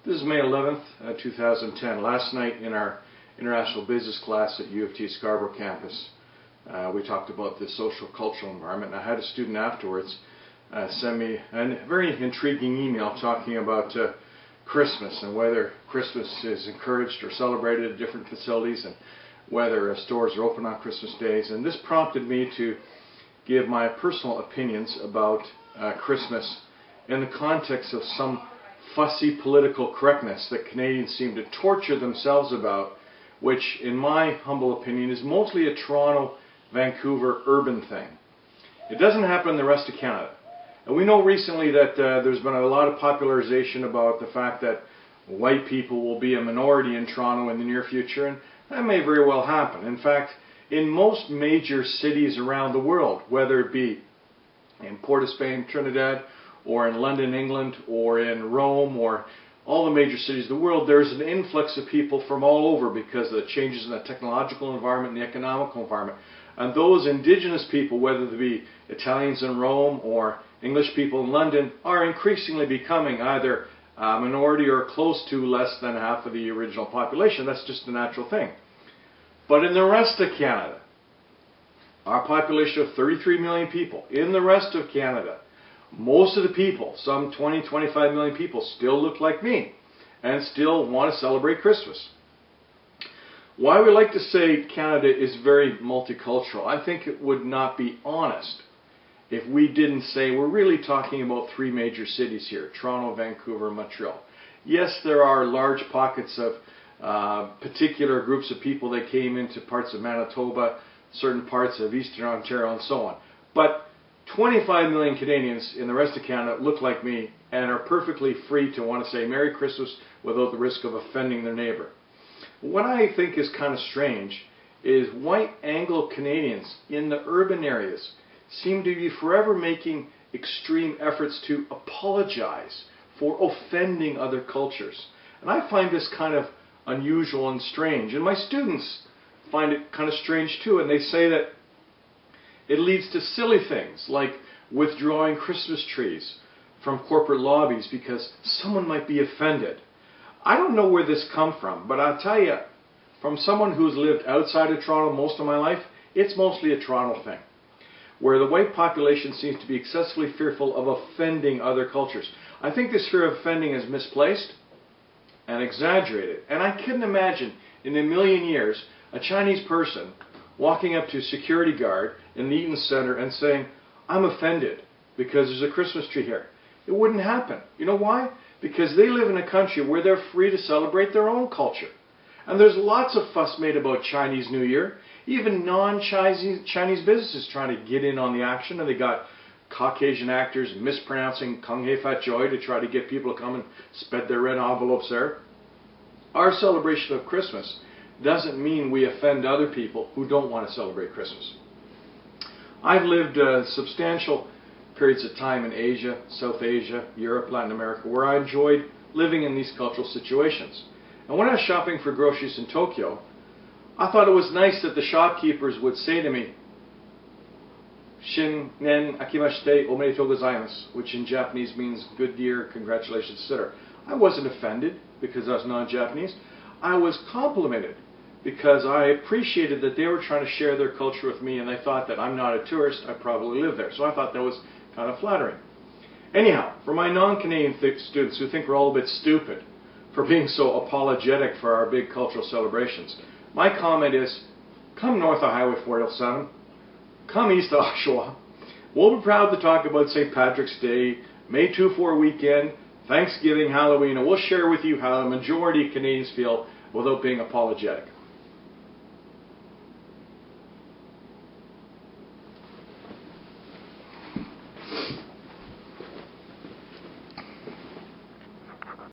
This is May 11th, 2010. Last night in our international business class at U of T Scarborough campus, we talked about the social cultural environment. And I had a student afterwards send me a very intriguing email talking about Christmas and whether Christmas is encouraged or celebrated at different facilities and whether stores are open on Christmas days. And this prompted me to give my personal opinions about Christmas in the context of some fussy political correctness that Canadians seem to torture themselves about, which in my humble opinion is mostly a Toronto, Vancouver urban thing. It doesn't happen in the rest of Canada. And we know recently that there's been a lot of popularization about the fact that white people will be a minority in Toronto in the near future, and that may very well happen. In fact, in most major cities around the world, whether it be in Port of Spain, Trinidad, or in London, England, or in Rome, or all the major cities of the world, there's an influx of people from all over because of the changes in the technological environment and the economical environment. And those indigenous people, whether they be Italians in Rome or English people in London, are increasingly becoming either a minority or close to less than half of the original population. That's just a natural thing. But in the rest of Canada, our population of 33 million people, in the rest of Canada, most of the people, some 20, 25 million people, still look like me and still want to celebrate Christmas. Why we like to say Canada is very multicultural, I think it would not be honest if we didn't say we're really talking about three major cities here, Toronto, Vancouver, Montreal. Yes, there are large pockets of particular groups of people that came into parts of Manitoba, certain parts of Eastern Ontario and so on. But 25 million Canadians in the rest of Canada look like me and are perfectly free to want to say Merry Christmas without the risk of offending their neighbor. What I think is kind of strange is white Anglo-Canadians in the urban areas seem to be forever making extreme efforts to apologize for offending other cultures. And I find this kind of unusual and strange. And my students find it kind of strange too. And they say that it leads to silly things like withdrawing Christmas trees from corporate lobbies because someone might be offended. I don't know where this comes from, but I'll tell you, from someone who's lived outside of Toronto most of my life, it's mostly a Toronto thing, where the white population seems to be excessively fearful of offending other cultures. I think this fear of offending is misplaced and exaggerated. And I couldn't imagine in a million years a Chinese person walking up to a security guard in the Eaton Center and saying, I'm offended because there's a Christmas tree here. It wouldn't happen. You know why? Because they live in a country where they're free to celebrate their own culture. And there's lots of fuss made about Chinese New Year. Even non-Chinese businesses trying to get in on the action, and they got Caucasian actors mispronouncing Kung Hei Fat Joy to try to get people to come and spend their red envelopes there. Our celebration of Christmas doesn't mean we offend other people who don't want to celebrate Christmas. I've lived substantial periods of time in Asia, South Asia, Europe, Latin America, where I enjoyed living in these cultural situations. And when I was shopping for groceries in Tokyo, I thought it was nice that the shopkeepers would say to me, Shin nen akimashite omedetou gozaimasu, which in Japanese means good year, congratulations, etc. I wasn't offended because I was non-Japanese. I was complimented because I appreciated that they were trying to share their culture with me, and they thought that I'm not a tourist, I probably live there. So I thought that was kind of flattering. Anyhow, for my non-Canadian students who think we're all a bit stupid for being so apologetic for our big cultural celebrations, my comment is, come north of Highway 407, come east of Oshawa. We'll be proud to talk about St. Patrick's Day, May 2-4 weekend, Thanksgiving, Halloween, and we'll share with you how the majority of Canadians feel without being apologetic.